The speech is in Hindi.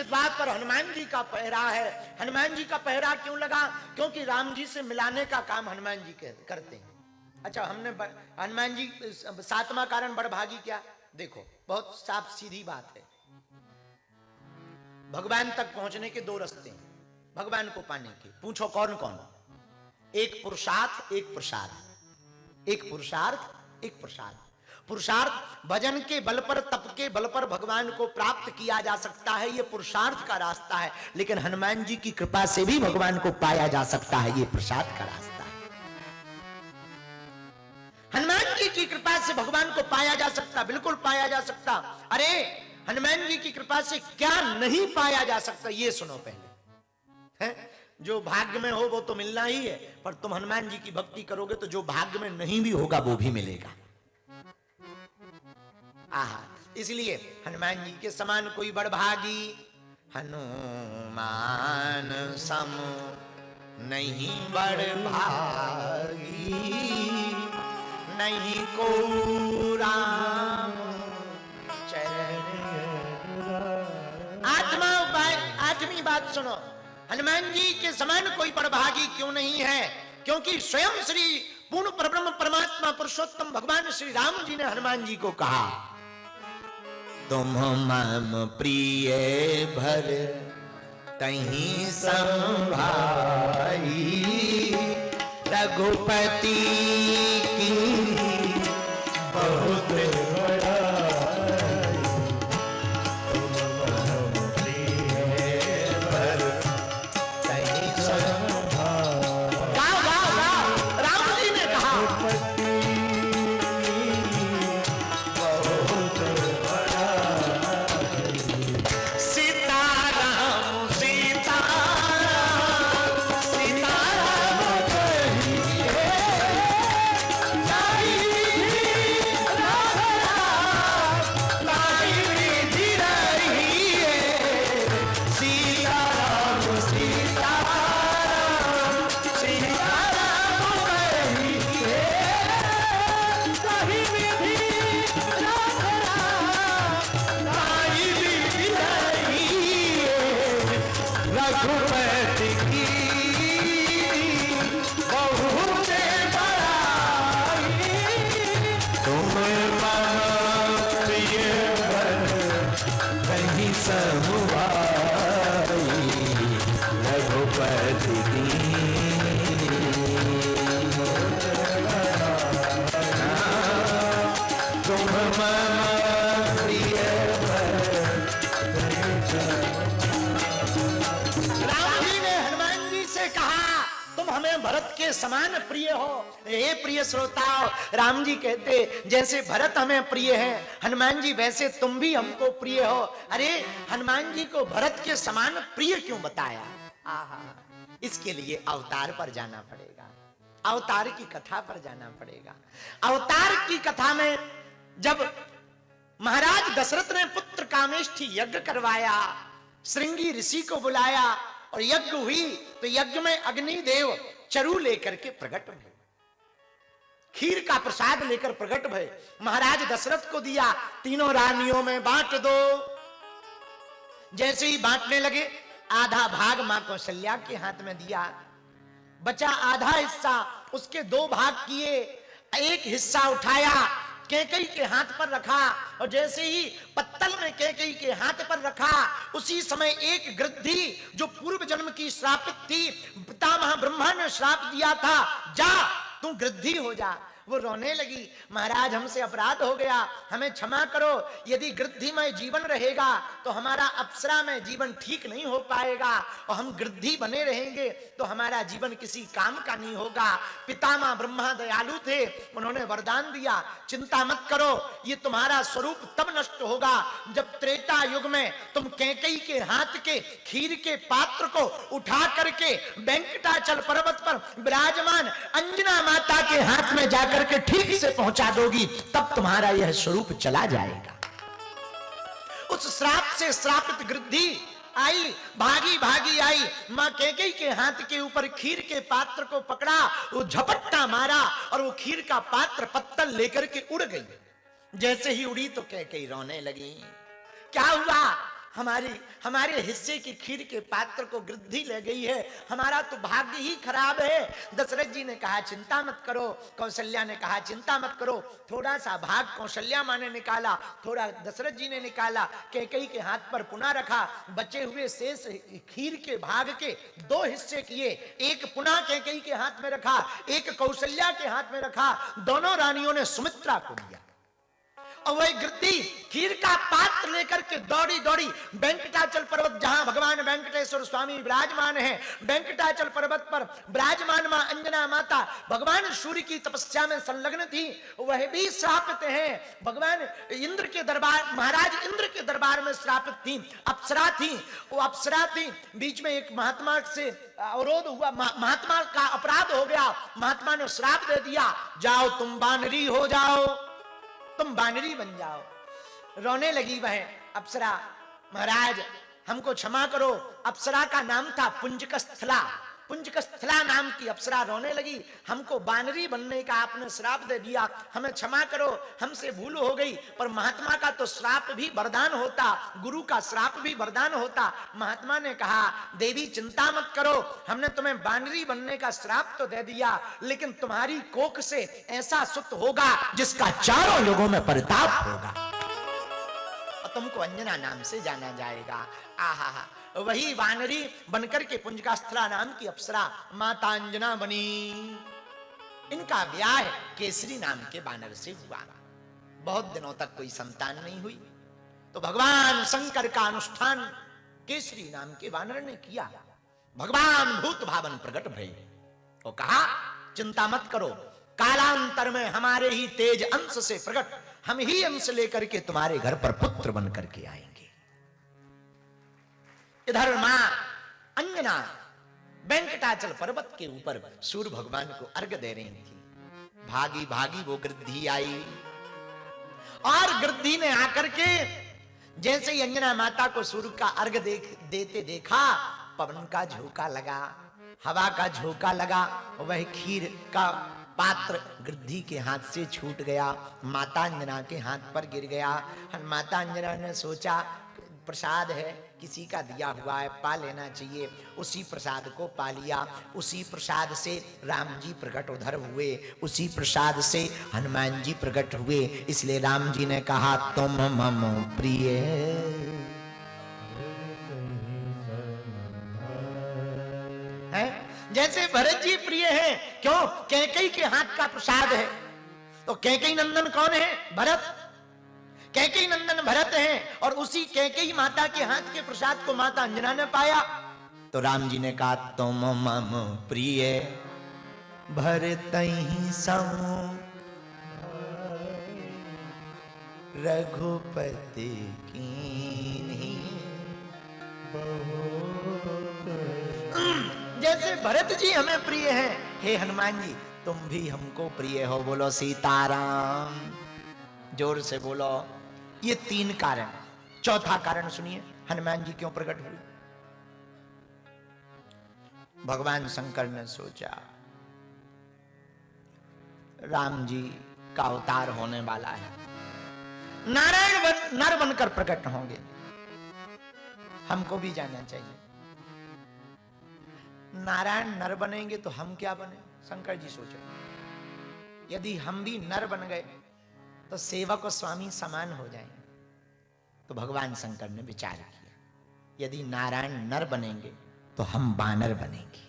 द्वार पर हनुमान जी का पहरा है। हनुमान जी का पहरा क्यों लगा? क्योंकि राम जी से मिलाने का काम हनुमान जी करते हैं। अच्छा, हमने हनुमान जी 7वां कारण बड़भागी क्या? देखो, बहुत साफ सीधी बात है। भगवान तक पहुंचने के 2 रास्ते हैं भगवान को पाने के। पूछो कौन कौन? एक पुरुषार्थ, एक प्रसाद। एक पुरुषार्थ, एक प्रसाद। पुरुषार्थ भजन के बल पर, तप के बल पर भगवान को प्राप्त किया जा सकता है, यह पुरुषार्थ का रास्ता है। लेकिन हनुमान जी की कृपा से भी भगवान को पाया जा सकता है, यह प्रसाद का रास्ता है। हनुमान जी की कृपा से भगवान को पाया जा सकता, बिल्कुल पाया जा सकता। अरे हनुमान जी की कृपा से क्या नहीं पाया जा सकता, ये सुनो पहले। है? जो भाग्य में हो वो तो मिलना ही है, पर तुम हनुमान जी की भक्ति करोगे तो जो भाग्य में नहीं भी होगा वो भी मिलेगा। आहा, इसलिए हनुमान जी के समान कोई बड़भागी हनुमान सम नहीं बड़भागी, नहीं को राम चरण। आठवीं बात सुनो, हनुमान जी के समान कोई बड़भागी क्यों नहीं है? क्योंकि स्वयं श्री पूर्ण परब्रह्म परमात्मा पुरुषोत्तम भगवान श्री राम जी ने हनुमान जी को कहा, तुम मम प्रिय भर तहीं सम भाई, रघुपति की बहुत समान प्रिय हो। हे प्रिय श्रोताओ, राम जी कहते जैसे भरत हमें प्रिय है हनुमान जी, वैसे तुम भी हमको प्रिय हो। अरे हनुमान जी को भरत के समान प्रिय क्यों बताया? आहा, इसके लिए अवतार पर जाना पड़ेगा, अवतार की कथा पर जाना पड़ेगा। अवतार की कथा में जब महाराज दशरथ ने पुत्र कामेष्ठी यज्ञ करवाया, श्रृंगी ऋषि को बुलाया और यज्ञ हुई, तो यज्ञ में अग्निदेव चरु लेकर के प्रकट भय, खीर का प्रसाद लेकर प्रकट भय। महाराज दशरथ को दिया, तीनों रानियों में बांट दो। जैसे ही बांटने लगे, आधा भाग मां कौशल्या के हाथ में दिया, बचा आधा हिस्सा उसके 2 भाग किए। एक हिस्सा उठाया, कैकेयी के हाथ पर रखा, और जैसे ही पत्तल में कैकेयी के हाथ पर रखा, उसी समय एक गृद्धि जो पूर्व जन्म की श्रापित थी, पितामह ब्रह्मा ने श्राप दिया था, जा तू गृद्धि हो जा। वो रोने लगी, महाराज हमसे अपराध हो गया, हमें क्षमा करो। यदि गृद्धि में जीवन रहेगा तो हमारा अप्सरा में जीवन ठीक नहीं हो पाएगा, और हम गृद्धि बने रहेंगे तो हमारा जीवन किसी काम का नहीं होगा। पितामह ब्रह्मा दयालु थे, उन्होंने वरदान दिया, चिंता मत करो, ये तुम्हारा स्वरूप तब नष्ट होगा जब त्रेता युग में तुम कैकेयी के हाथ के खीर के पात्र को उठा करके वेंकटाचल पर्वत पर विराजमान अंजना माता के हाथ में जाकर के ठीक से पहुंचा दोगी, तब तुम्हारा यह स्वरूप चला जाएगा। उस श्राप से श्रापित गृद्धि आई, भागी भागी आई, मां कैकेयी के हाथ के ऊपर खीर के पात्र को पकड़ा, वो झपट्टा मारा और वो खीर का पात्र पत्तल लेकर के उड़ गई। जैसे ही उड़ी तो कैकेयी रोने लगी। क्या हुआ? हमारे हिस्से की खीर के पात्र को गिद्धि ले गई है, हमारा तो भाग्य ही खराब है। दशरथ जी ने कहा चिंता मत करो, कौशल्या ने कहा चिंता मत करो। थोड़ा सा भाग कौशल्या माँ ने निकाला, थोड़ा दशरथ जी ने निकाला, कैकेयी के हाथ पर पुनः रखा। बचे हुए शेष खीर के भाग के दो हिस्से किए, एक पुनः कैकेयी के हाथ में रखा, एक कौशल्या के हाथ में रखा। दोनों रानियों ने सुमित्रा को दिया और वही गिद्धि खीर का पात्र लेकर के दौड़ी दौड़ी वेंकटाचल पर्वत, जहां भगवान वेंकटेश्वर स्वामी विराजमान है, वेंकटाचल पर्वत पर विराजमान मां अंजना माता भगवान सूर्य की तपस्या में संलग्न थी। वह भी श्रापित हैं, भगवान इंद्र के दरबार, महाराज इंद्र के दरबार में श्रापित थी, अप्सरा थी। वो अप्सरा थी, बीच में एक महात्मा से अवरोध हुआ, महात्मा का अपराध हो गया, महात्मा ने श्राप दे दिया, जाओ तुम बानरी हो जाओ, तुम बानरी बन जाओ। रोने लगी वह अप्सरा, महाराज हमको क्षमा करो। अप्सरा का नाम था पुंजकस्थला, पुंजकस्थला नाम की अप्सरा रोने लगी, हमको बानरी बनने का आपने श्राप दे दिया, हमें क्षमा करो, हमसे भूल हो गई। पर महात्मा का तो श्राप भी वरदान होता, गुरु का श्राप भी वरदान होता। महात्मा ने कहा देवी चिंता मत करो, हमने तुम्हें बानरी बनने का श्राप तो दे दिया, लेकिन तुम्हारी कोख से ऐसा सुत होगा जिसका चारों युगों में परिताप होगा, तुमको अंजना नाम से जाना जाएगा। आहा, वही वानरी बनकर के पुंजकास्थला नाम की अप्सरा माता अंजना बनी। इनका ब्याह केसरी नाम के वानर से हुआ। बहुत दिनों तक कोई संतान नहीं हुई, तो भगवान शंकर का अनुष्ठान केसरी नाम के वानर ने किया। भगवान भूत भावन प्रकट भये, तो कहा चिंता मत करो, कालांतर में हमारे ही तेज अंश से प्रकट, हम ही अंश लेकर के तुम्हारे घर पर पुत्र बन करके आएंगे। इधर मां अंजना वेंकटाचल पर्वत के ऊपर सूर्य भगवान को अर्घ दे रही थी। भागी भागी वो गिद्धि आई, और गिद्धि ने आकर के जैसे ही अंजना माता को सूर्य का अर्घ देते देखा, पवन का झोंका लगा, हवा का झोंका लगा, वह खीर का पात्र गिद्धि के हाथ से छूट गया, माता अंजना के हाथ पर गिर गया। माता अंजना ने सोचा प्रसाद है, किसी का दिया हुआ है, पा लेना चाहिए। उसी प्रसाद को पा लिया। उसी प्रसाद से राम जी प्रकट उधर हुए, उसी प्रसाद से हनुमान जी प्रकट हुए। इसलिए राम जी ने कहा तुम मम प्रिय है, जैसे भरत जी प्रिय हैं। क्यों? कैकेयी के हाथ का प्रसाद है। तो कैकेयी नंदन कौन है? भरत। कैकेयी नंदन भरत हैं, और उसी कैकेयी माता के हाथ के प्रसाद को माता अंजना ने पाया। तो राम जी ने कहा तुम मम प्रिय भरत ही सम रघुपति कीन्ही। जैसे भरत जी हमें प्रिय हैं, हे हनुमान जी तुम भी हमको प्रिय हो। बोलो सीताराम, जोर से बोलो। ये तीन कारण। चौथा कारण सुनिए, हनुमान जी क्यों प्रकट हुए। भगवान शंकर ने सोचा राम जी का अवतार होने वाला है, नारायण नर बनकर प्रकट होंगे, हमको भी जाना चाहिए। नारायण नर बनेंगे तो हम क्या बने? शंकर जी सोचे यदि हम भी नर बन गए तो सेवक और स्वामी समान हो जाएंगे। तो भगवान शंकर ने विचार किया यदि नारायण नर बनेंगे तो हम बानर बनेंगे।